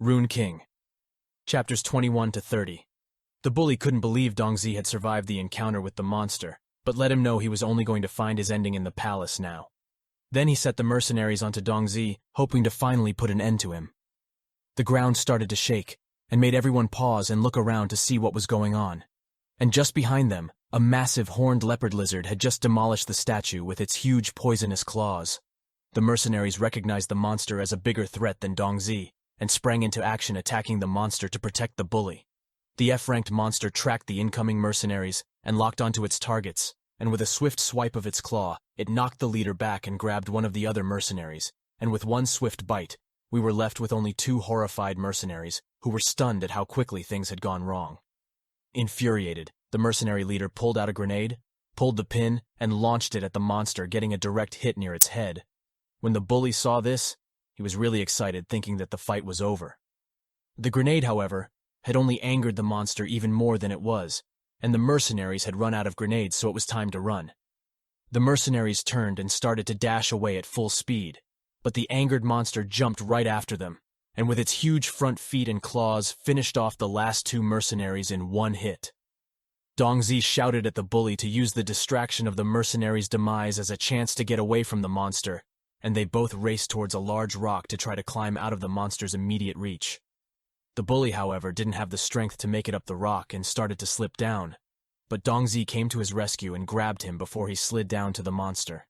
Rune King. Chapters 21 to 30. The bully couldn't believe Dongxi had survived the encounter with the monster, but let him know he was only going to find his ending in the palace now. Then he set the mercenaries onto Dongxi, hoping to finally put an end to him. The ground started to shake, and made everyone pause and look around to see what was going on. And just behind them, a massive horned leopard lizard had just demolished the statue with its huge poisonous claws. The mercenaries recognized the monster as a bigger threat than Dongxi, and sprang into action attacking the monster to protect the bully. The F-ranked monster tracked the incoming mercenaries and locked onto its targets, and with a swift swipe of its claw, it knocked the leader back and grabbed one of the other mercenaries, and with one swift bite, we were left with only two horrified mercenaries who were stunned at how quickly things had gone wrong. Infuriated, the mercenary leader pulled out a grenade, pulled the pin, and launched it at the monster, getting a direct hit near its head. When the bully saw this, he was really excited, thinking that the fight was over. The grenade, however, had only angered the monster even more than it was, and the mercenaries had run out of grenades, so it was time to run. The mercenaries turned and started to dash away at full speed, but the angered monster jumped right after them, and with its huge front feet and claws finished off the last two mercenaries in one hit. Dongxi shouted at the bully to use the distraction of the mercenaries' demise as a chance to get away from the monster, and they both raced towards a large rock to try to climb out of the monster's immediate reach. The bully, however, didn't have the strength to make it up the rock and started to slip down, but Dongxi came to his rescue and grabbed him before he slid down to the monster.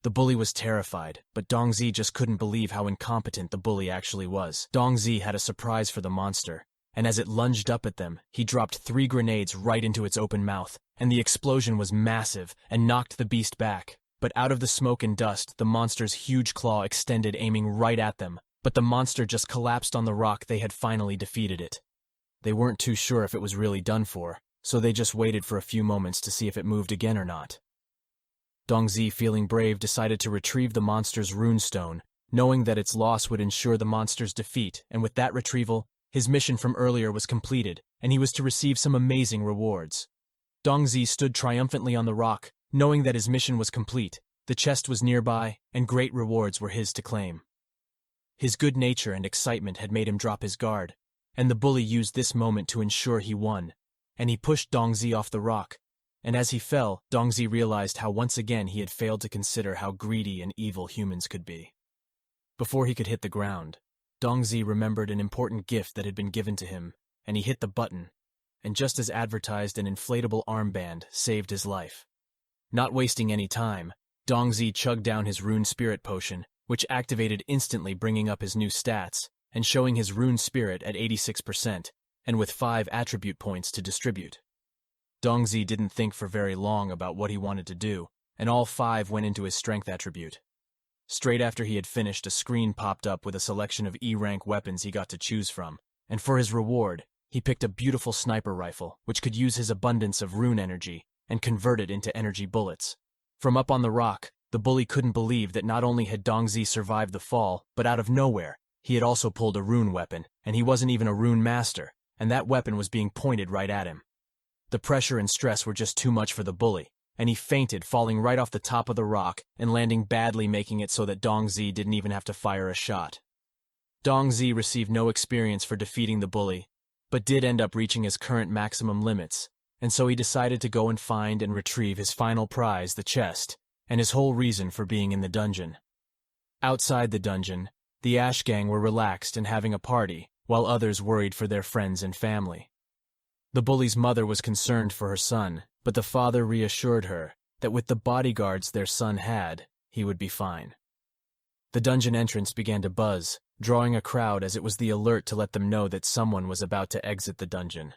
The bully was terrified, but Dongxi just couldn't believe how incompetent the bully actually was. Dongxi had a surprise for the monster, and as it lunged up at them, he dropped 3 grenades right into its open mouth, and the explosion was massive and knocked the beast back. But out of the smoke and dust, the monster's huge claw extended, aiming right at them, but the monster just collapsed on the rock. They had finally defeated it. They weren't too sure if it was really done for, so they just waited for a few moments to see if it moved again or not. Dongxi, feeling brave, decided to retrieve the monster's rune stone, knowing that its loss would ensure the monster's defeat, and with that retrieval, his mission from earlier was completed, and he was to receive some amazing rewards. Dongxi stood triumphantly on the rock, knowing that his mission was complete. The chest was nearby, and great rewards were his to claim. His good nature and excitement had made him drop his guard, and the bully used this moment to ensure he won, and he pushed Dongxi off the rock, and as he fell, Dongxi realized how once again he had failed to consider how greedy and evil humans could be. Before he could hit the ground, Dongxi remembered an important gift that had been given to him, and he hit the button, and just as advertised, an inflatable armband saved his life. Not wasting any time, Dongxi chugged down his rune spirit potion, which activated instantly, bringing up his new stats and showing his rune spirit at 86%, and with 5 attribute points to distribute. Dongxi didn't think for very long about what he wanted to do, and all 5 went into his strength attribute. Straight after he had finished, a screen popped up with a selection of E-rank weapons he got to choose from, and for his reward, he picked a beautiful sniper rifle, which could use his abundance of rune energy and convert it into energy bullets. From up on the rock, the bully couldn't believe that not only had Dongxi survived the fall, but out of nowhere, he had also pulled a rune weapon, and he wasn't even a rune master, and that weapon was being pointed right at him. The pressure and stress were just too much for the bully, and he fainted, falling right off the top of the rock and landing badly, making it so that Dongxi didn't even have to fire a shot. Dongxi received no experience for defeating the bully, but did end up reaching his current maximum limits, and so he decided to go and find and retrieve his final prize, the chest, and his whole reason for being in the dungeon. Outside the dungeon, the Ash Gang were relaxed and having a party, while others worried for their friends and family. The bully's mother was concerned for her son, but the father reassured her that with the bodyguards their son had, he would be fine. The dungeon entrance began to buzz, drawing a crowd as it was the alert to let them know that someone was about to exit the dungeon.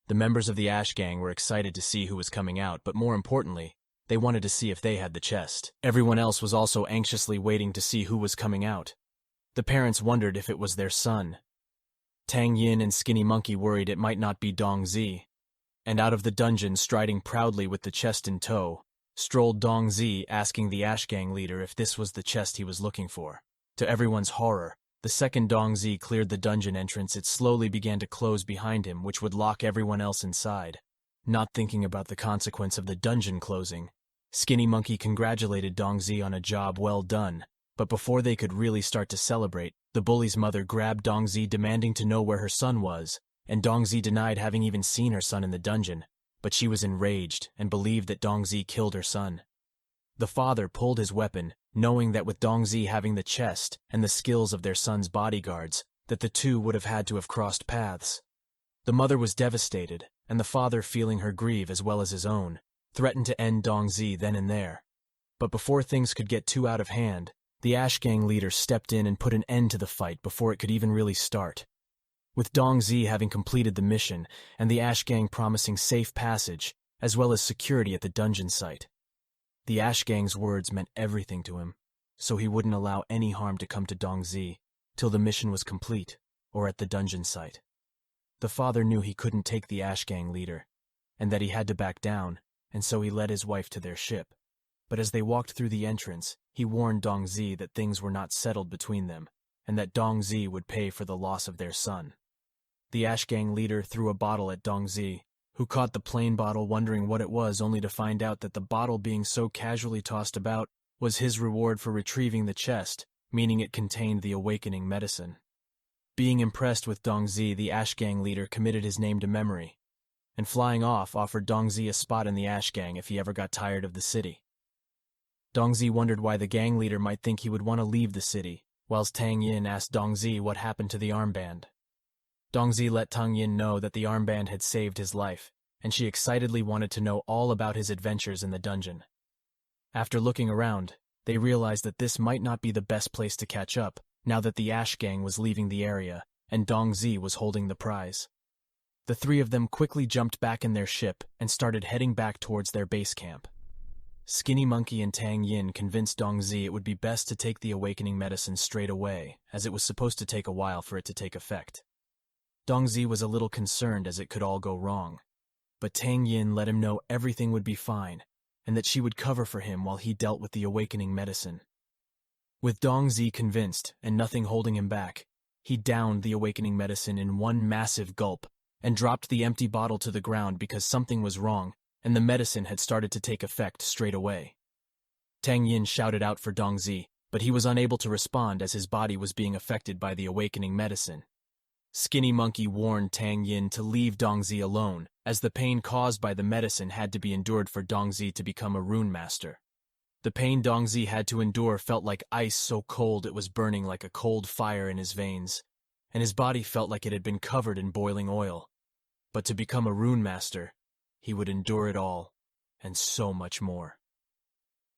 The members of the Ash Gang were excited to see who was coming out, but more importantly, they wanted to see if they had the chest. Everyone else was also anxiously waiting to see who was coming out. The parents wondered if it was their son. Tang Yin and Skinny Monkey worried it might not be Dongxi. And out of the dungeon, striding proudly with the chest in tow, strolled Dongxi, asking the Ash Gang leader if this was the chest he was looking for. To everyone's horror, the second Dongxi cleared the dungeon entrance, it slowly began to close behind him, which would lock everyone else inside. Not thinking about the consequence of the dungeon closing, Skinny Monkey congratulated Dongxi on a job well done, But before they could really start to celebrate, the bully's mother grabbed Dongxi demanding to know where her son was, and Dongxi denied having even seen her son in the dungeon, but she was enraged and believed that Dongxi killed her son. The father pulled his weapon, knowing that with Dongxi having the chest and the skills of their son's bodyguards, that the two would have had to have crossed paths. The mother was devastated, and the father, feeling her grief as well as his own, threatened to end Dongxi then and there. But before things could get too out of hand, the Ash Gang leader stepped in and put an end to the fight before it could even really start. With Dongxi having completed the mission, and the Ash Gang promising safe passage, as well as security at the dungeon site. The Ash Gang's words meant everything to him, so he wouldn't allow any harm to come to Dongxi till the mission was complete, or at the dungeon site. The father knew he couldn't take the Ash Gang leader, and that he had to back down, and so he led his wife to their ship. But as they walked through the entrance, he warned Dongxi that things were not settled between them, and that Dongxi would pay for the loss of their son. The Ash Gang leader threw a bottle at Dongxi, who caught the plain bottle wondering what it was, only to find out that the bottle being so casually tossed about was his reward for retrieving the chest, meaning it contained the awakening medicine. Being impressed with Dongxi, the Ash Gang leader committed his name to memory, and flying off offered Dongxi a spot in the Ash Gang if he ever got tired of the city. Dongxi wondered why the gang leader might think he would want to leave the city, whilst Tang Yin asked Dongxi what happened to the armband. Dongxi let Tang Yin know that the armband had saved his life, and she excitedly wanted to know all about his adventures in the dungeon. After looking around, they realized that this might not be the best place to catch up, now that the Ash Gang was leaving the area, and Dongxi was holding the prize. The three of them quickly jumped back in their ship and started heading back towards their base camp. Skinny Monkey and Tang Yin convinced Dongxi it would be best to take the awakening medicine straight away, as it was supposed to take a while for it to take effect. Dongxi was a little concerned as it could all go wrong, but Tang Yin let him know everything would be fine, and that she would cover for him while he dealt with the awakening medicine. With Dongxi convinced and nothing holding him back, he downed the awakening medicine in one massive gulp and dropped the empty bottle to the ground because something was wrong and the medicine had started to take effect straight away. Tang Yin shouted out for Dongxi, but he was unable to respond as his body was being affected by the awakening medicine. Skinny Monkey warned Tang Yin to leave Dongxi alone, as the pain caused by the medicine had to be endured for Dongxi to become a rune master. The pain Dongxi had to endure felt like ice so cold it was burning like a cold fire in his veins, and his body felt like it had been covered in boiling oil. But to become a rune master, he would endure it all, and so much more.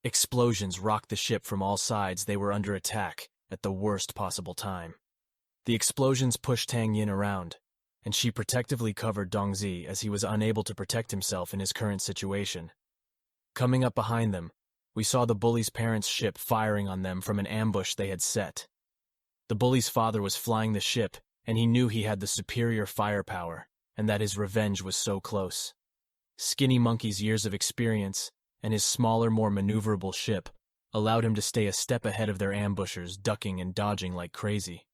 Explosions rocked the ship from all sides. They were under attack at the worst possible time. The explosions pushed Tang Yin around, and she protectively covered Dongxi as he was unable to protect himself in his current situation. Coming up behind them, we saw the bully's parents' ship firing on them from an ambush they had set. The bully's father was flying the ship, and he knew he had the superior firepower, and that his revenge was so close. Skinny Monkey's years of experience and his smaller, more maneuverable ship allowed him to stay a step ahead of their ambushers, ducking and dodging like crazy.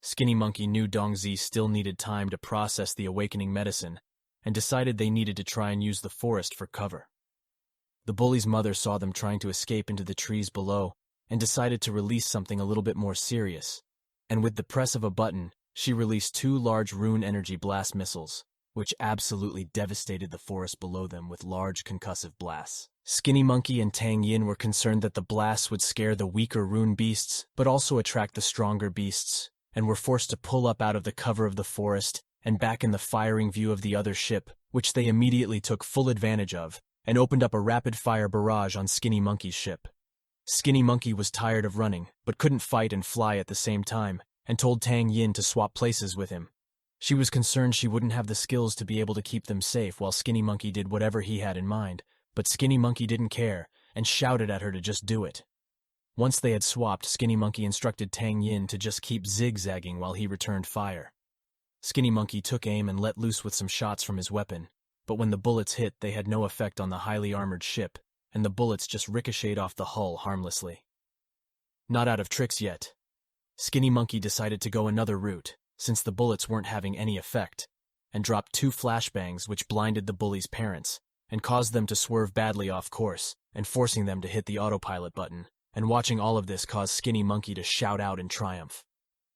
Skinny Monkey knew Dongxi still needed time to process the awakening medicine and decided they needed to try and use the forest for cover. The bully's mother saw them trying to escape into the trees below and decided to release something a little bit more serious, and with the press of a button, she released 2 large rune energy blast missiles, which absolutely devastated the forest below them with large concussive blasts. Skinny Monkey and Tang Yin were concerned that the blasts would scare the weaker rune beasts, but also attract the stronger beasts, and were forced to pull up out of the cover of the forest and back in the firing view of the other ship, which they immediately took full advantage of, and opened up a rapid-fire barrage on Skinny Monkey's ship. Skinny Monkey was tired of running, but couldn't fight and fly at the same time, and told Tang Yin to swap places with him. She was concerned she wouldn't have the skills to be able to keep them safe while Skinny Monkey did whatever he had in mind, but Skinny Monkey didn't care and shouted at her to just do it. Once they had swapped, Skinny Monkey instructed Tang Yin to just keep zigzagging while he returned fire. Skinny Monkey took aim and let loose with some shots from his weapon, but when the bullets hit, they had no effect on the highly armored ship, and the bullets just ricocheted off the hull harmlessly. Not out of tricks yet. Skinny Monkey decided to go another route, since the bullets weren't having any effect, and dropped 2 flashbangs which blinded the bully's parents, and caused them to swerve badly off course, and forcing them to hit the autopilot button, and watching all of this caused Skinny Monkey to shout out in triumph.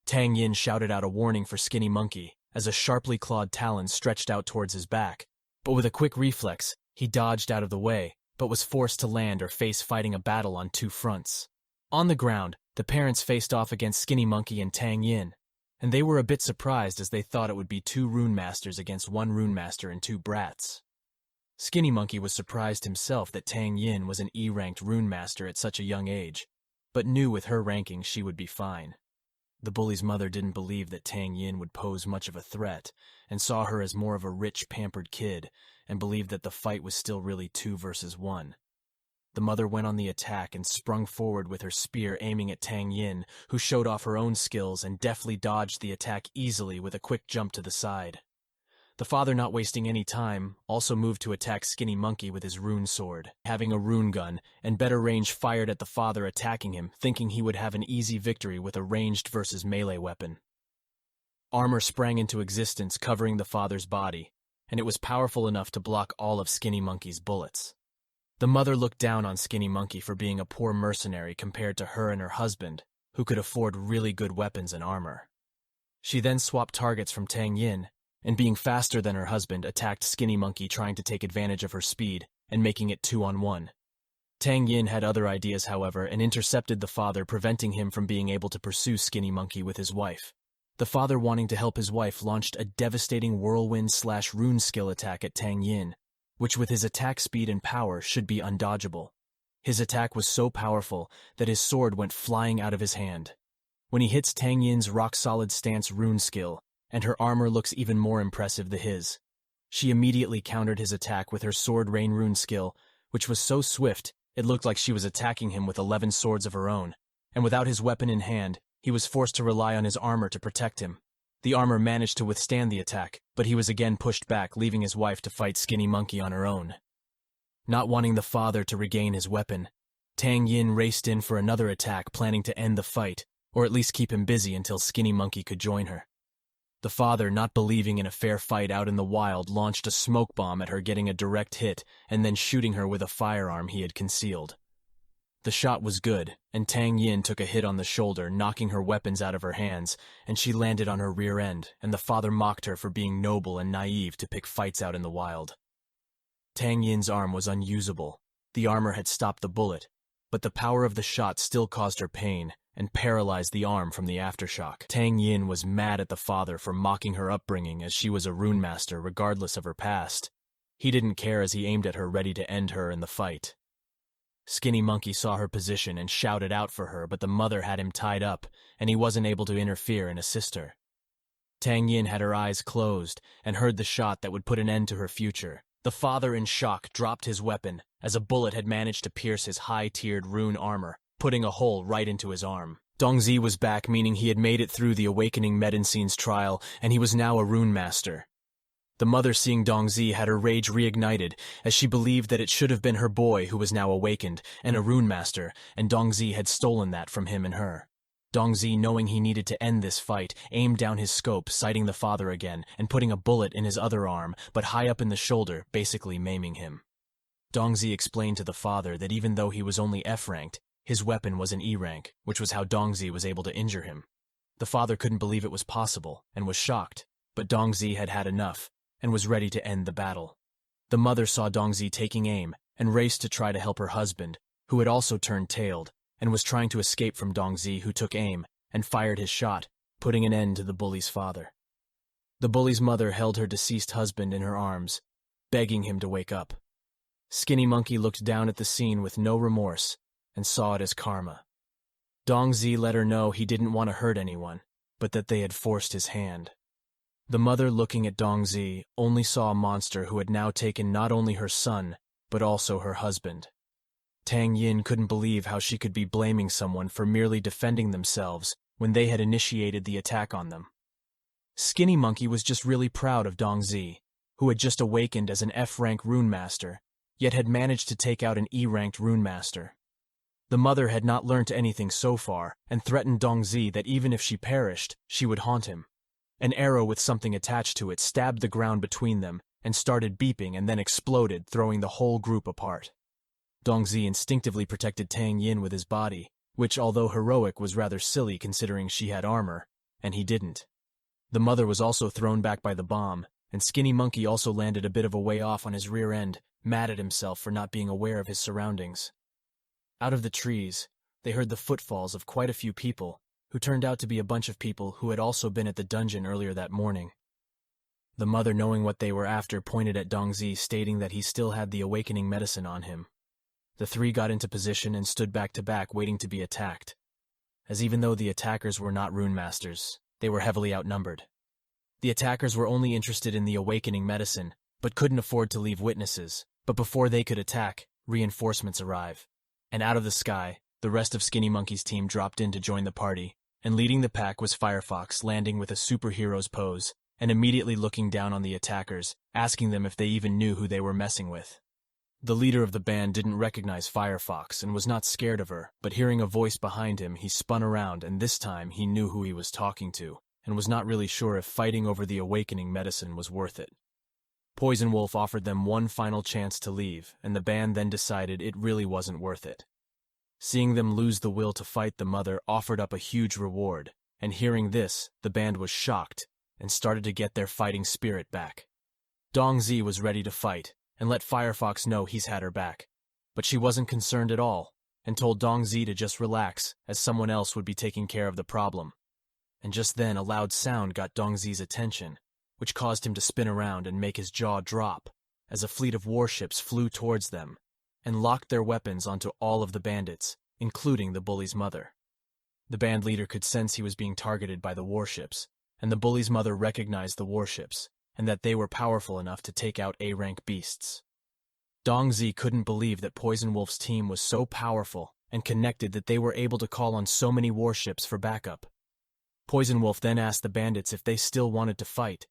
Tang Yin shouted out a warning for Skinny Monkey as a sharply clawed talon stretched out towards his back, but with a quick reflex, he dodged out of the way, but was forced to land or face fighting a battle on two fronts. On the ground, the parents faced off against Skinny Monkey and Tang Yin, and they were a bit surprised as they thought it would be two rune masters against one rune master and two brats. Skinny Monkey was surprised himself that Tang Yin was an E-ranked rune master at such a young age, but knew with her ranking she would be fine. The bully's mother didn't believe that Tang Yin would pose much of a threat, and saw her as more of a rich, pampered kid, and believed that the fight was still really 2 versus 1. The mother went on the attack and sprung forward with her spear aiming at Tang Yin, who showed off her own skills and deftly dodged the attack easily with a quick jump to the side. The father, not wasting any time, also moved to attack Skinny Monkey with his rune sword, having a rune gun, and better range fired at the father attacking him, thinking he would have an easy victory with a ranged versus melee weapon. Armor sprang into existence covering the father's body, and it was powerful enough to block all of Skinny Monkey's bullets. The mother looked down on Skinny Monkey for being a poor mercenary compared to her and her husband, who could afford really good weapons and armor. She then swapped targets from Tang Yin, and being faster than her husband, attacked Skinny Monkey, trying to take advantage of her speed and making it 2-on-1. Tang Yin had other ideas, however, and intercepted the father, preventing him from being able to pursue Skinny Monkey with his wife. The father, wanting to help his wife, launched a devastating whirlwind/rune skill attack at Tang Yin, which with his attack speed and power should be undodgeable. His attack was so powerful that his sword went flying out of his hand. When he hits Tang Yin's rock-solid stance rune skill, and her armor looks even more impressive than his, she immediately countered his attack with her sword rain rune skill, which was so swift it looked like she was attacking him with 11 swords of her own, and without his weapon in hand, he was forced to rely on his armor to protect him. The armor managed to withstand the attack, but he was again pushed back, leaving his wife to fight Skinny Monkey on her own. Not wanting the father to regain his weapon, Tang Yin raced in for another attack, planning to end the fight, or at least keep him busy until Skinny Monkey could join her. The father, not believing in a fair fight out in the wild, launched a smoke bomb at her, getting a direct hit and then shooting her with a firearm he had concealed. The shot was good, and Tang Yin took a hit on the shoulder, knocking her weapons out of her hands, and she landed on her rear end, and the father mocked her for being noble and naive to pick fights out in the wild. Tang Yin's arm was unusable. The armor had stopped the bullet, but the power of the shot still caused her pain and paralyzed the arm from the aftershock. Tang Yin was mad at the father for mocking her upbringing, as she was a rune master regardless of her past. He didn't care as he aimed at her, ready to end her in the fight. Skinny Monkey saw her position and shouted out for her, but the mother had him tied up, and he wasn't able to interfere and assist her. Tang Yin had her eyes closed and heard the shot that would put an end to her future. The father, in shock, dropped his weapon, as a bullet had managed to pierce his high-tiered rune armor, putting a hole right into his arm. Dongxi was back, meaning he had made it through the Awakening Medincine's trial, and he was now a rune master. The mother, seeing Dongxi, had her rage reignited, as she believed that it should have been her boy who was now awakened, and a rune master, and Dongxi had stolen that from him and her. Dongxi, knowing he needed to end this fight, aimed down his scope, sighting the father again, and putting a bullet in his other arm, but high up in the shoulder, basically maiming him. Dongxi explained to the father that even though he was only F-ranked, his weapon was an E-rank, which was how Dongxi was able to injure him. The father couldn't believe it was possible, and was shocked, but Dongxi had had enough, and was ready to end the battle. The mother saw Dongxi taking aim, and raced to try to help her husband, who had also turned tailed, and was trying to escape from Dongxi, who took aim, and fired his shot, putting an end to the bully's father. The bully's mother held her deceased husband in her arms, begging him to wake up. Skinny Monkey looked down at the scene with no remorse, and saw it as karma. Dongxi let her know he didn't want to hurt anyone, but that they had forced his hand. The mother, looking at Dongxi, only saw a monster who had now taken not only her son, but also her husband. Tang Yin couldn't believe how she could be blaming someone for merely defending themselves when they had initiated the attack on them. Skinny Monkey was just really proud of Dongxi, who had just awakened as an F-rank rune master, yet had managed to take out an E-ranked rune master. The mother had not learnt anything so far, and threatened Dongxi that even if she perished, she would haunt him. An arrow with something attached to it stabbed the ground between them, and started beeping and then exploded, throwing the whole group apart. Dongxi instinctively protected Tang Yin with his body, which, although heroic, was rather silly considering she had armor, and he didn't. The mother was also thrown back by the bomb, and Skinny Monkey also landed a bit of a way off on his rear end, mad at himself for not being aware of his surroundings. Out of the trees, they heard the footfalls of quite a few people, who turned out to be a bunch of people who had also been at the dungeon earlier that morning. The mother, knowing what they were after, pointed at Dongxi, stating that he still had the awakening medicine on him. The three got into position and stood back to back, waiting to be attacked, as even though the attackers were not rune masters, they were heavily outnumbered. The attackers were only interested in the awakening medicine, but couldn't afford to leave witnesses. But before they could attack, reinforcements arrive. And out of the sky, the rest of Skinny Monkey's team dropped in to join the party, and leading the pack was Firefox, landing with a superhero's pose, and immediately looking down on the attackers, asking them if they even knew who they were messing with. The leader of the band didn't recognize Firefox and was not scared of her, but hearing a voice behind him, he spun around, and this time he knew who he was talking to, and was not really sure if fighting over the awakening medicine was worth it. Poison Wolf offered them one final chance to leave, and the band then decided it really wasn't worth it. Seeing them lose the will to fight, the mother offered up a huge reward, and hearing this, the band was shocked and started to get their fighting spirit back. Dongxi was ready to fight and let Firefox know he's had her back, but she wasn't concerned at all and told Dongxi to just relax as someone else would be taking care of the problem. And just then a loud sound got Dongxi's attention, which caused him to spin around and make his jaw drop as a fleet of warships flew towards them and locked their weapons onto all of the bandits, including the bully's mother. The band leader could sense he was being targeted by the warships, and the bully's mother recognized the warships and that they were powerful enough to take out A-rank beasts. Dongxi couldn't believe that Poison Wolf's team was so powerful and connected that they were able to call on so many warships for backup. Poison Wolf then asked the bandits if they still wanted to fight,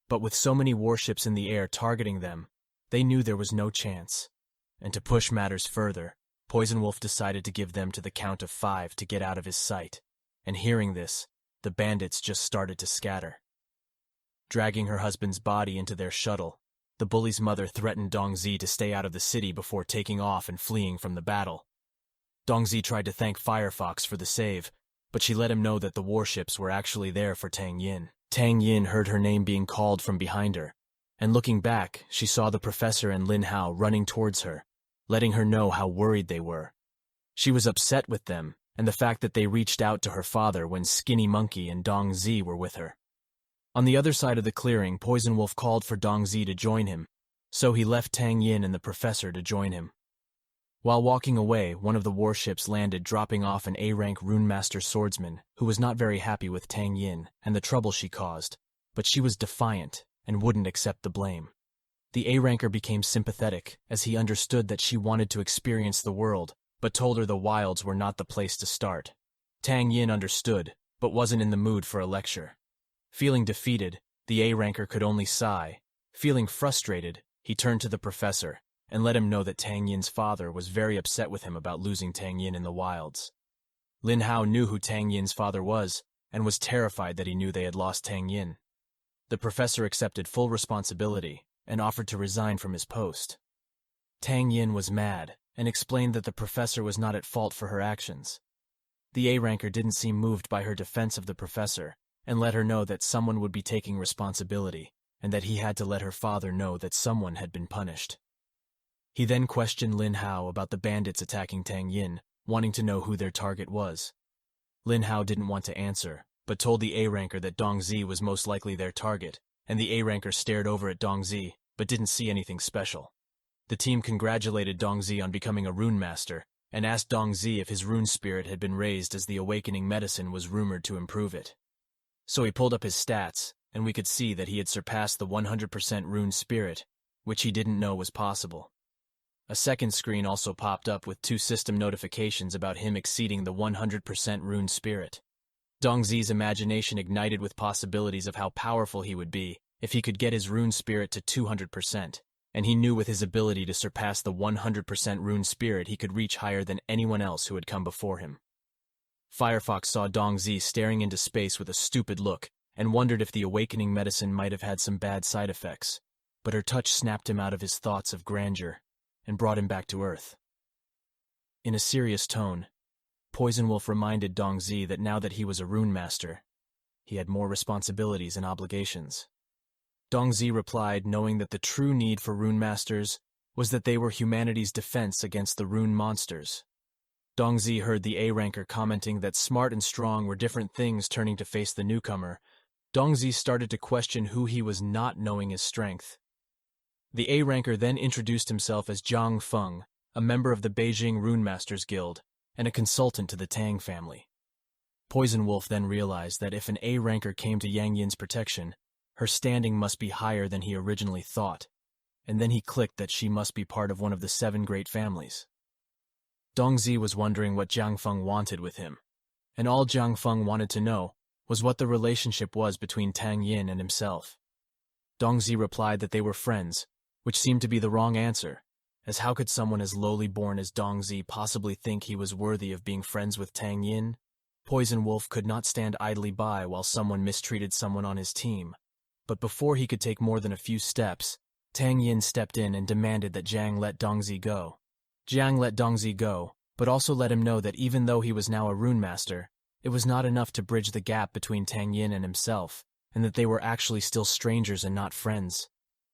but with so many warships in the air targeting them, they knew there was no chance. And to push matters further, Poison Wolf decided to give them to the count of 5 to get out of his sight, and hearing this, the bandits just started to scatter. Dragging her husband's body into their shuttle, the bully's mother threatened Dongxi to stay out of the city before taking off and fleeing from the battle. Dongxi tried to thank Firefox for the save, but she let him know that the warships were actually there for Tang Yin. Tang Yin heard her name being called from behind her, and looking back, she saw the professor and Lin Hao running towards her, letting her know how worried they were. She was upset with them, and the fact that they reached out to her father when Skinny Monkey and Dongxi were with her. On the other side of the clearing, Poison Wolf called for Dongxi to join him, so he left Tang Yin and the professor to join him. While walking away, one of the warships landed, dropping off an A-rank Rune Master swordsman who was not very happy with Tang Yin and the trouble she caused, but she was defiant and wouldn't accept the blame. The A-ranker became sympathetic as he understood that she wanted to experience the world, but told her the wilds were not the place to start. Tang Yin understood, but wasn't in the mood for a lecture. Feeling defeated, the A-ranker could only sigh. Feeling frustrated, he turned to the professor and let him know that Tang Yin's father was very upset with him about losing Tang Yin in the wilds. Lin Hao knew who Tang Yin's father was and was terrified that he knew they had lost Tang Yin. The professor accepted full responsibility and offered to resign from his post. Tang Yin was mad and explained that the professor was not at fault for her actions. The A-ranker didn't seem moved by her defense of the professor and let her know that someone would be taking responsibility and that he had to let her father know that someone had been punished. He then questioned Lin Hao about the bandits attacking Tang Yin, wanting to know who their target was. Lin Hao didn't want to answer, but told the A-ranker that Dongxi was most likely their target, and the A-ranker stared over at Dongxi, but didn't see anything special. The team congratulated Dongxi on becoming a rune master, and asked Dongxi if his rune spirit had been raised as the awakening medicine was rumored to improve it. So he pulled up his stats, and we could see that he had surpassed the 100% rune spirit, which he didn't know was possible. A second screen also popped up with 2 system notifications about him exceeding the 100% rune spirit. Dongxi's imagination ignited with possibilities of how powerful he would be if he could get his rune spirit to 200%, and he knew with his ability to surpass the 100% rune spirit he could reach higher than anyone else who had come before him. Firefox saw Dongxi staring into space with a stupid look and wondered if the awakening medicine might have had some bad side effects, but her touch snapped him out of his thoughts of grandeur and brought him back to Earth. In a serious tone, Poison Wolf reminded Dongxi that now that he was a rune master, he had more responsibilities and obligations. Dongxi replied, knowing that the true need for rune masters was that they were humanity's defense against the rune monsters. Dongxi heard the A-ranker commenting that smart and strong were different things. Turning to face the newcomer, Dongxi started to question who he was, not knowing his strength. The A-ranker then introduced himself as Zhang Feng, a member of the Beijing Rune Masters Guild and a consultant to the Tang family. Poison Wolf then realized that if an A-ranker came to Yang Yin's protection, her standing must be higher than he originally thought, and then he clicked that she must be part of one of the 7 great families. Dongxi was wondering what Zhang Feng wanted with him, and all Zhang Feng wanted to know was what the relationship was between Tang Yin and himself. Dongxi replied that they were friends, which seemed to be the wrong answer, as how could someone as lowly born as Dongxi possibly think he was worthy of being friends with Tang Yin? Poison Wolf could not stand idly by while someone mistreated someone on his team, but before he could take more than a few steps, Tang Yin stepped in and demanded that Jiang let Dongxi go. Jiang let Dongxi go, but also let him know that even though he was now a rune master, it was not enough to bridge the gap between Tang Yin and himself, and that they were actually still strangers and not friends.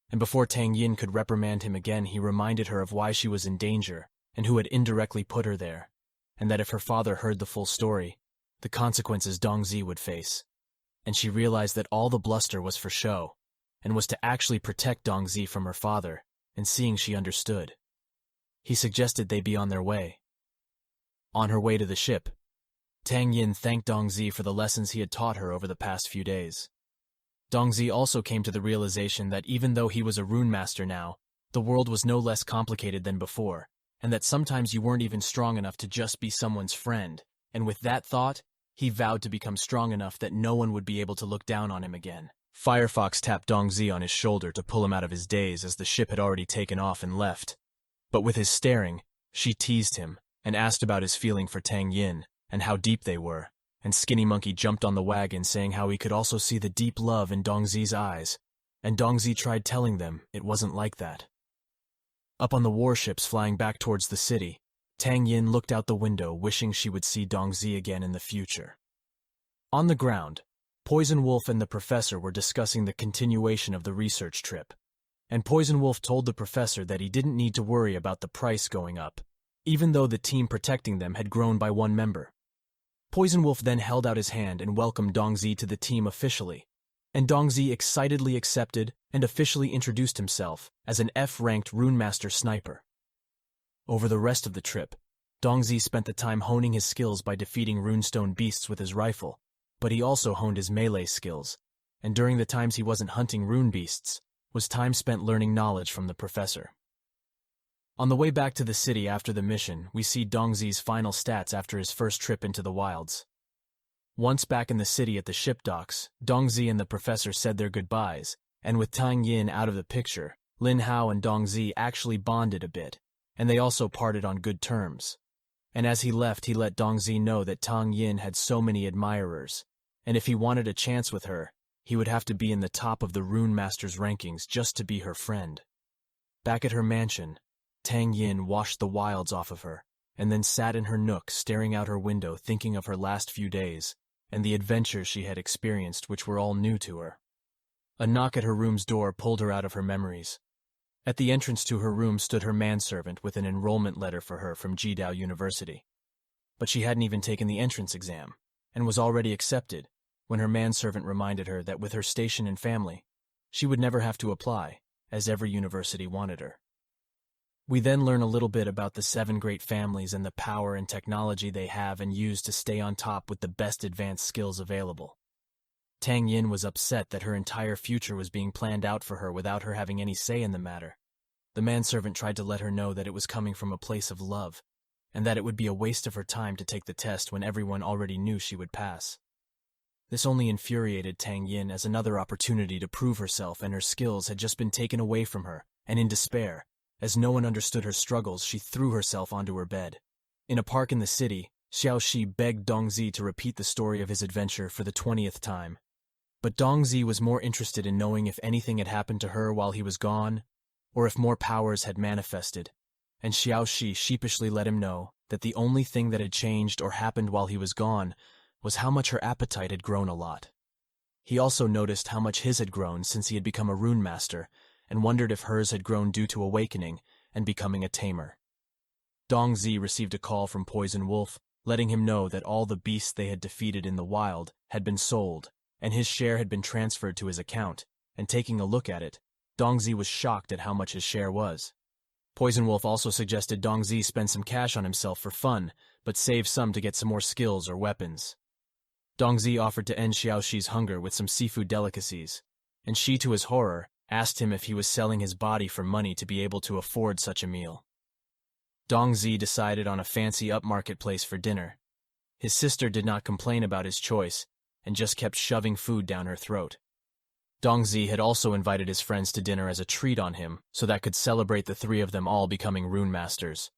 And before Tang Yin could reprimand him again, he reminded her of why she was in danger and who had indirectly put her there, and that if her father heard the full story, the consequences Dongxi would face. And she realized that all the bluster was for show, and was to actually protect Dongxi from her father, and seeing she understood, he suggested they be on their way. On her way to the ship, Tang Yin thanked Dongxi for the lessons he had taught her over the past few days. Dongxi also came to the realization that even though he was a rune master now, the world was no less complicated than before, and that sometimes you weren't even strong enough to just be someone's friend, and with that thought, he vowed to become strong enough that no one would be able to look down on him again. Firefox tapped Dongxi on his shoulder to pull him out of his daze as the ship had already taken off and left. But with his staring, she teased him and asked about his feeling for Tang Yin and how deep they were. And Skinny Monkey jumped on the wagon saying how he could also see the deep love in Dongxi's eyes, and Dongxi tried telling them it wasn't like that. Up on the warships flying back towards the city, Tang Yin looked out the window wishing she would see Dongxi again in the future. On the ground, Poison Wolf and the professor were discussing the continuation of the research trip, and Poison Wolf told the professor that he didn't need to worry about the price going up, even though the team protecting them had grown by 1 member. Poison Wolf then held out his hand and welcomed Dongxi to the team officially, and Dongxi excitedly accepted and officially introduced himself as an F-ranked Rune Master sniper. Over the rest of the trip, Dongxi spent the time honing his skills by defeating runestone beasts with his rifle, but he also honed his melee skills, and during the times he wasn't hunting rune beasts, was time spent learning knowledge from the professor. On the way back to the city after the mission, we see Dongxi's final stats after his first trip into the wilds. Once back in the city at the ship docks, Dongxi and the professor said their goodbyes, and with Tang Yin out of the picture, Lin Hao and Dongxi actually bonded a bit, and they also parted on good terms. And as he left, he let Dongxi know that Tang Yin had so many admirers, and if he wanted a chance with her, he would have to be in the top of the Rune Master's rankings just to be her friend. Back at her mansion, Tang Yin washed the wilds off of her, and then sat in her nook staring out her window thinking of her last few days, and the adventures she had experienced which were all new to her. A knock at her room's door pulled her out of her memories. At the entrance to her room stood her manservant with an enrollment letter for her from Jidao University. But she hadn't even taken the entrance exam, and was already accepted, when her manservant reminded her that with her station and family, she would never have to apply, as every university wanted her. We then learn a little bit about the 7 great families and the power and technology they have and use to stay on top with the best advanced skills available. Tang Yin was upset that her entire future was being planned out for her without her having any say in the matter. The manservant tried to let her know that it was coming from a place of love, and that it would be a waste of her time to take the test when everyone already knew she would pass. This only infuriated Tang Yin, as another opportunity to prove herself and her skills had just been taken away from her, and in despair, as no one understood her struggles, she threw herself onto her bed. In a park in the city, Xiao Shi begged Dongxi to repeat the story of his adventure for the 20th time. But Dongxi was more interested in knowing if anything had happened to her while he was gone, or if more powers had manifested. and Xiaoxi sheepishly let him know that the only thing that had changed or happened while he was gone was how much her appetite had grown a lot. He also noticed how much his had grown since he had become a rune master, and wondered if hers had grown due to awakening and becoming a tamer. Dongxi received a call from Poison Wolf, letting him know that all the beasts they had defeated in the wild had been sold, and his share had been transferred to his account, and taking a look at it, Dongxi was shocked at how much his share was. Poison Wolf also suggested Dongxi spend some cash on himself for fun, but save some to get some more skills or weapons. Dongxi offered to end Xiaoxi's hunger with some seafood delicacies, and she, to his horror, asked him if he was selling his body for money to be able to afford such a meal. Dongxi decided on a fancy upmarket place for dinner. His sister did not complain about his choice, and just kept shoving food down her throat. Dongxi had also invited his friends to dinner as a treat on him, so that could celebrate the three of them all becoming rune masters.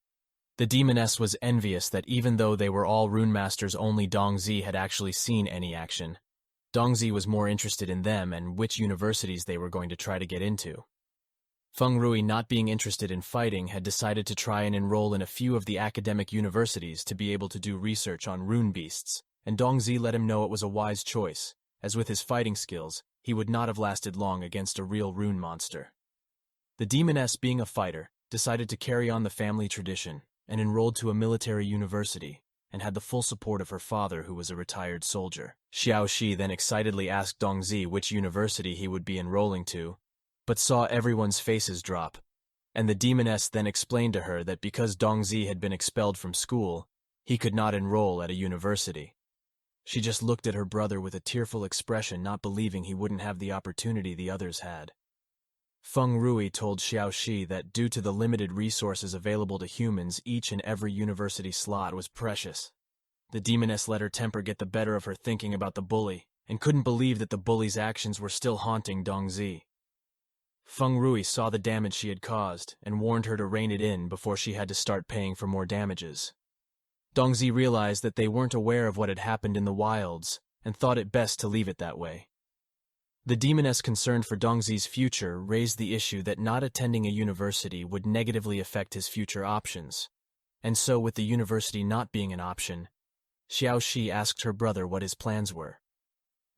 The demoness was envious that even though they were all rune masters, only Dongxi had actually seen any action. Dongxi was more interested in them and which universities they were going to try to get into. Feng Rui, not being interested in fighting, had decided to try and enroll in a few of the academic universities to be able to do research on rune beasts, and Dongxi let him know it was a wise choice, as with his fighting skills, he would not have lasted long against a real rune monster. The demoness, being a fighter, decided to carry on the family tradition and enrolled to a military university, and had the full support of her father, who was a retired soldier. Xiaoxi then excitedly asked Dongxi which university he would be enrolling to, but saw everyone's faces drop, and the demoness then explained to her that because Dongxi had been expelled from school, he could not enroll at a university. She just looked at her brother with a tearful expression, not believing he wouldn't have the opportunity the others had. Feng Rui told Xiaoxi that due to the limited resources available to humans, each and every university slot was precious. The demoness let her temper get the better of her thinking about the bully, and couldn't believe that the bully's actions were still haunting Dongxi. Feng Rui saw the damage she had caused, and warned her to rein it in before she had to start paying for more damages. Dongxi realized that they weren't aware of what had happened in the wilds, and thought it best to leave it that way. The demoness, concerned for Dongxi's future, raised the issue that not attending a university would negatively affect his future options, and so with the university not being an option, Xiaoxi asked her brother what his plans were.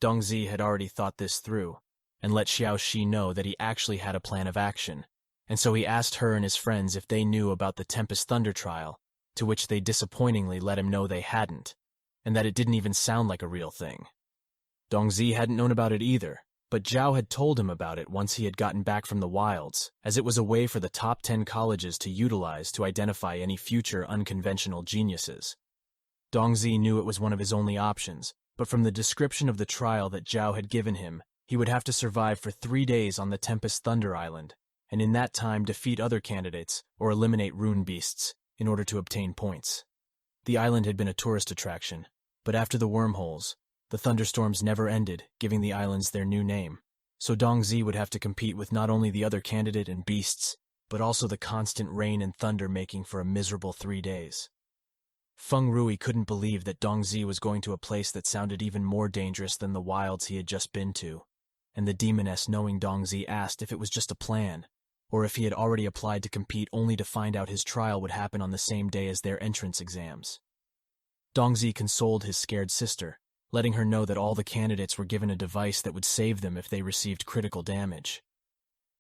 Dongxi had already thought this through, and let Xiaoxi know that he actually had a plan of action, and so he asked her and his friends if they knew about the Tempest Thunder trial, to which they disappointingly let him know they hadn't, and that it didn't even sound like a real thing. Dongxi hadn't known about it either, but Zhao had told him about it once he had gotten back from the wilds, as it was a way for the top 10 colleges to utilize to identify any future unconventional geniuses. Dongxi knew it was one of his only options, but from the description of the trial that Zhao had given him, he would have to survive for 3 days on the Tempest Thunder Island, and in that time defeat other candidates or eliminate rune beasts in order to obtain points. The island had been a tourist attraction, but after the wormholes, the thunderstorms never ended, giving the islands their new name, so Dongxi would have to compete with not only the other candidate and beasts, but also the constant rain and thunder, making for a miserable 3 days. Feng Rui couldn't believe that Dongxi was going to a place that sounded even more dangerous than the wilds he had just been to, and the demoness, knowing Dongxi, asked if it was just a plan, or if he had already applied to compete only to find out his trial would happen on the same day as their entrance exams. Dongxi consoled his scared sister, letting her know that all the candidates were given a device that would save them if they received critical damage.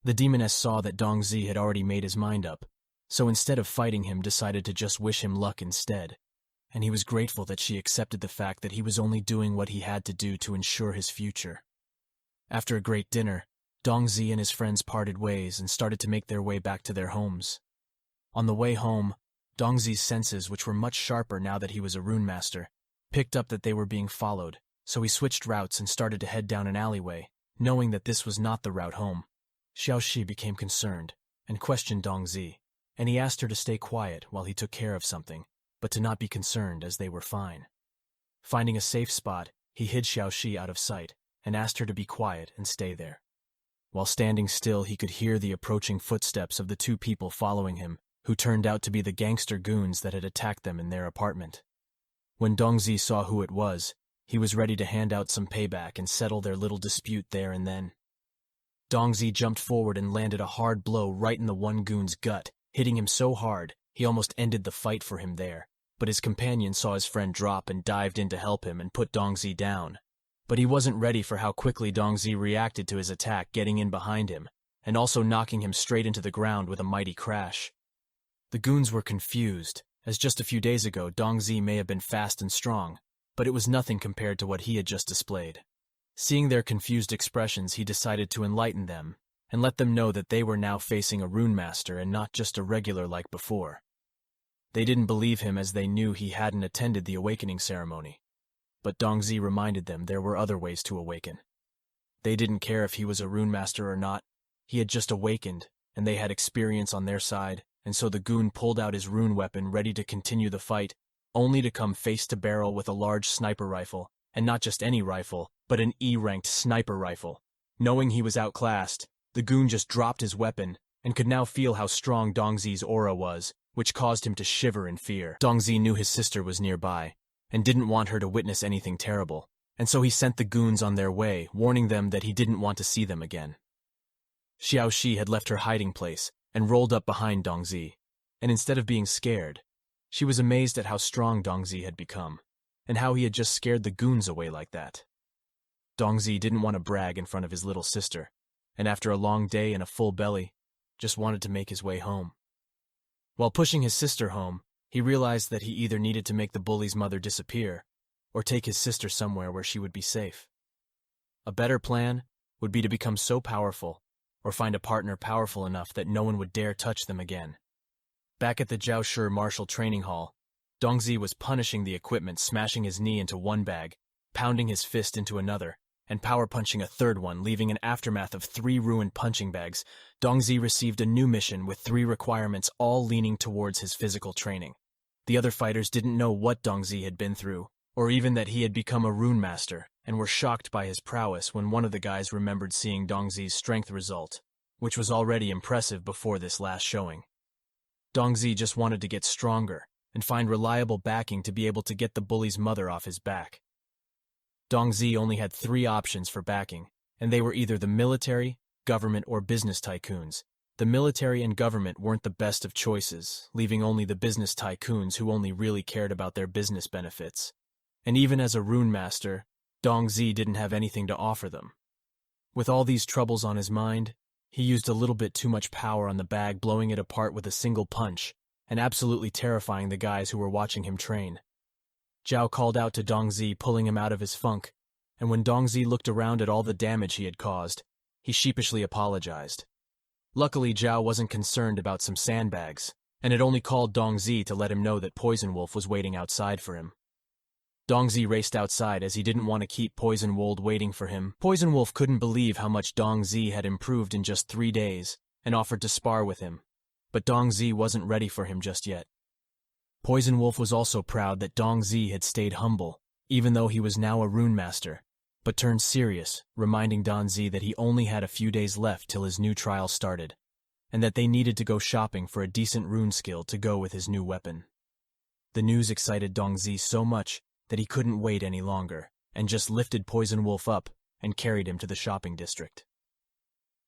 The demoness saw that Dongxi had already made his mind up, so instead of fighting him, decided to just wish him luck instead, and he was grateful that she accepted the fact that he was only doing what he had to do to ensure his future. After a great dinner, Dongxi and his friends parted ways and started to make their way back to their homes. On the way home, Dongxi's senses, which were much sharper now that he was a rune master, picked up that they were being followed, so he switched routes and started to head down an alleyway, knowing that this was not the route home. Xiaoxi became concerned and questioned Dongxi, and he asked her to stay quiet while he took care of something, but to not be concerned as they were fine. Finding a safe spot, he hid Xiaoxi out of sight and asked her to be quiet and stay there. While standing still, he could hear the approaching footsteps of the 2 people following him, who turned out to be the gangster goons that had attacked them in their apartment. When Dongxi saw who it was, he was ready to hand out some payback and settle their little dispute there and then. Dongxi jumped forward and landed a hard blow right in the one goon's gut, hitting him so hard he almost ended the fight for him there. But his companion saw his friend drop and dived in to help him and put Dongxi down. But he wasn't ready for how quickly Dongxi reacted to his attack, getting in behind him, and also knocking him straight into the ground with a mighty crash. The goons were confused, as just a few days ago Dongxi may have been fast and strong, but it was nothing compared to what he had just displayed. Seeing their confused expressions, he decided to enlighten them, and let them know that they were now facing a rune master and not just a regular like before. They didn't believe him as they knew he hadn't attended the awakening ceremony. But Dongxi reminded them there were other ways to awaken. They didn't care if he was a rune master or not. He had just awakened, and they had experience on their side, and so the goon pulled out his rune weapon ready to continue the fight, only to come face to barrel with a large sniper rifle, and not just any rifle, but an E-ranked sniper rifle. Knowing he was outclassed, the goon just dropped his weapon, and could now feel how strong Dongxi's aura was, which caused him to shiver in fear. Dongxi knew his sister was nearby, and didn't want her to witness anything terrible, and so he sent the goons on their way, warning them that he didn't want to see them again. Xiaoxi had left her hiding place and rolled up behind Dongxi, and instead of being scared, she was amazed at how strong Dongxi had become, and how he had just scared the goons away like that. Dongxi didn't want to brag in front of his little sister, and after a long day and a full belly, just wanted to make his way home. While pushing his sister home, he realized that he either needed to make the bully's mother disappear, or take his sister somewhere where she would be safe. A better plan would be to become so powerful, or find a partner powerful enough that no one would dare touch them again. Back at the Jiaoshi Martial Training Hall, Dongxi was punishing the equipment, smashing his knee into one bag, pounding his fist into another, and power-punching a third one, leaving an aftermath of 3 ruined punching bags. Dongxi received a new mission with 3 requirements, all leaning towards his physical training. The other fighters didn't know what Dongxi had been through, or even that he had become a rune master, and were shocked by his prowess when one of the guys remembered seeing Dongxi's strength result, which was already impressive before this last showing. Dongxi just wanted to get stronger, and find reliable backing to be able to get the bully's mother off his back. Dongxi only had 3 options for backing, and they were either the military, government, or business tycoons. The military and government weren't the best of choices, leaving only the business tycoons who only really cared about their business benefits. And even as a rune master, Dongxi didn't have anything to offer them. With all these troubles on his mind, he used a little bit too much power on the bag, blowing it apart with a single punch, and absolutely terrifying the guys who were watching him train. Zhao called out to Dongxi, pulling him out of his funk, and when Dongxi looked around at all the damage he had caused, he sheepishly apologized. Luckily, Zhao wasn't concerned about some sandbags, and had only called Dongxi to let him know that Poison Wolf was waiting outside for him. Dongxi raced outside as he didn't want to keep Poison Wolf waiting for him. Poison Wolf couldn't believe how much Dongxi had improved in just 3 days, and offered to spar with him, but Dongxi wasn't ready for him just yet. Poison Wolf was also proud that Dongxi had stayed humble, even though he was now a rune master, but turned serious, reminding Dongxi that he only had a few days left till his new trial started, and that they needed to go shopping for a decent rune skill to go with his new weapon. The news excited Dongxi so much that he couldn't wait any longer, and just lifted Poison Wolf up and carried him to the shopping district.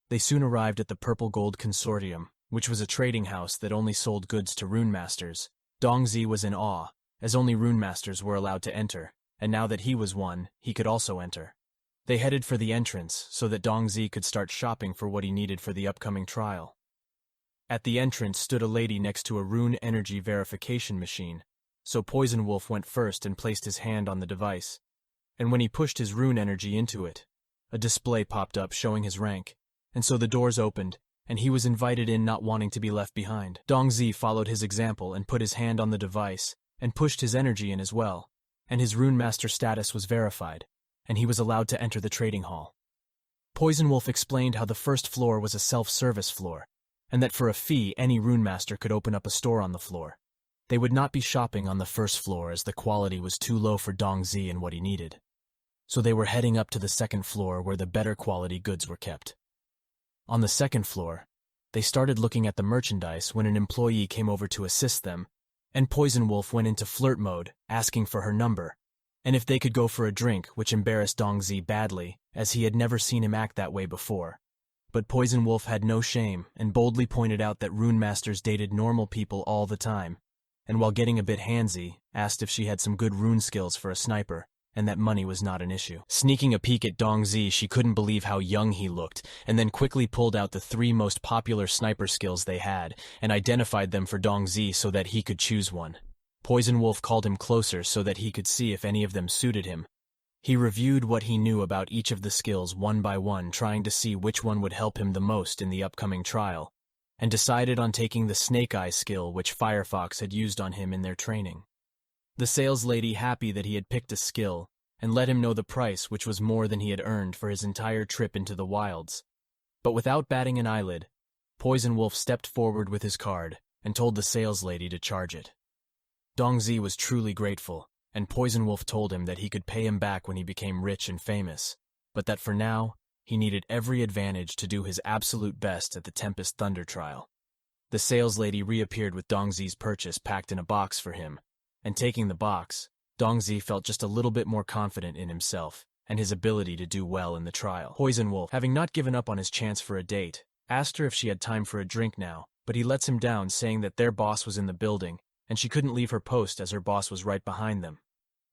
They soon arrived at the Purple Gold Consortium, which was a trading house that only sold goods to rune masters. Dongxi was in awe, as only rune masters were allowed to enter, and now that he was one, he could also enter. They headed for the entrance so that Dongxi could start shopping for what he needed for the upcoming trial. At the entrance stood a lady next to a rune energy verification machine, so Poison Wolf went first and placed his hand on the device, and when he pushed his rune energy into it, a display popped up showing his rank, and so the doors opened, and he was invited in, not wanting to be left behind. Dongxi followed his example and put his hand on the device and pushed his energy in as well, and his rune master status was verified, and he was allowed to enter the trading hall. Poison Wolf explained how the first floor was a self-service floor, and that for a fee any rune master could open up a store on the floor. They would not be shopping on the first floor as the quality was too low for Dongxi and what he needed, so they were heading up to the second floor where the better quality goods were kept. On the second floor, they started looking at the merchandise when an employee came over to assist them, and Poison Wolf went into flirt mode, asking for her number, and if they could go for a drink, which embarrassed Dongxi badly, as he had never seen him act that way before. But Poison Wolf had no shame and boldly pointed out that rune masters dated normal people all the time, and while getting a bit handsy, asked if she had some good rune skills for a sniper, and that money was not an issue. Sneaking a peek at Dongxi, she couldn't believe how young he looked, and then quickly pulled out the 3 most popular sniper skills they had, and identified them for Dongxi so that he could choose one. Poison Wolf called him closer so that he could see if any of them suited him. He reviewed what he knew about each of the skills one by one, trying to see which one would help him the most in the upcoming trial, and decided on taking the Snake Eye skill which Firefox had used on him in their training. The sales lady, happy that he had picked a skill, and let him know the price, which was more than he had earned for his entire trip into the wilds. But without batting an eyelid, Poison Wolf stepped forward with his card and told the sales lady to charge it. Dongxi was truly grateful, and Poison Wolf told him that he could pay him back when he became rich and famous, but that for now, he needed every advantage to do his absolute best at the Tempest Thunder trial. The sales lady reappeared with Dongxi's purchase packed in a box for him, and taking the box, Dongxi felt just a little bit more confident in himself and his ability to do well in the trial. Poison Wolf, having not given up on his chance for a date, asked her if she had time for a drink now, but he lets him down, saying that their boss was in the building, and she couldn't leave her post as her boss was right behind them.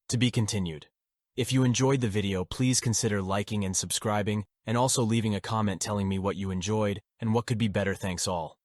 To be continued. If you enjoyed the video, please consider liking and subscribing, and also leaving a comment telling me what you enjoyed and what could be better. Thanks all.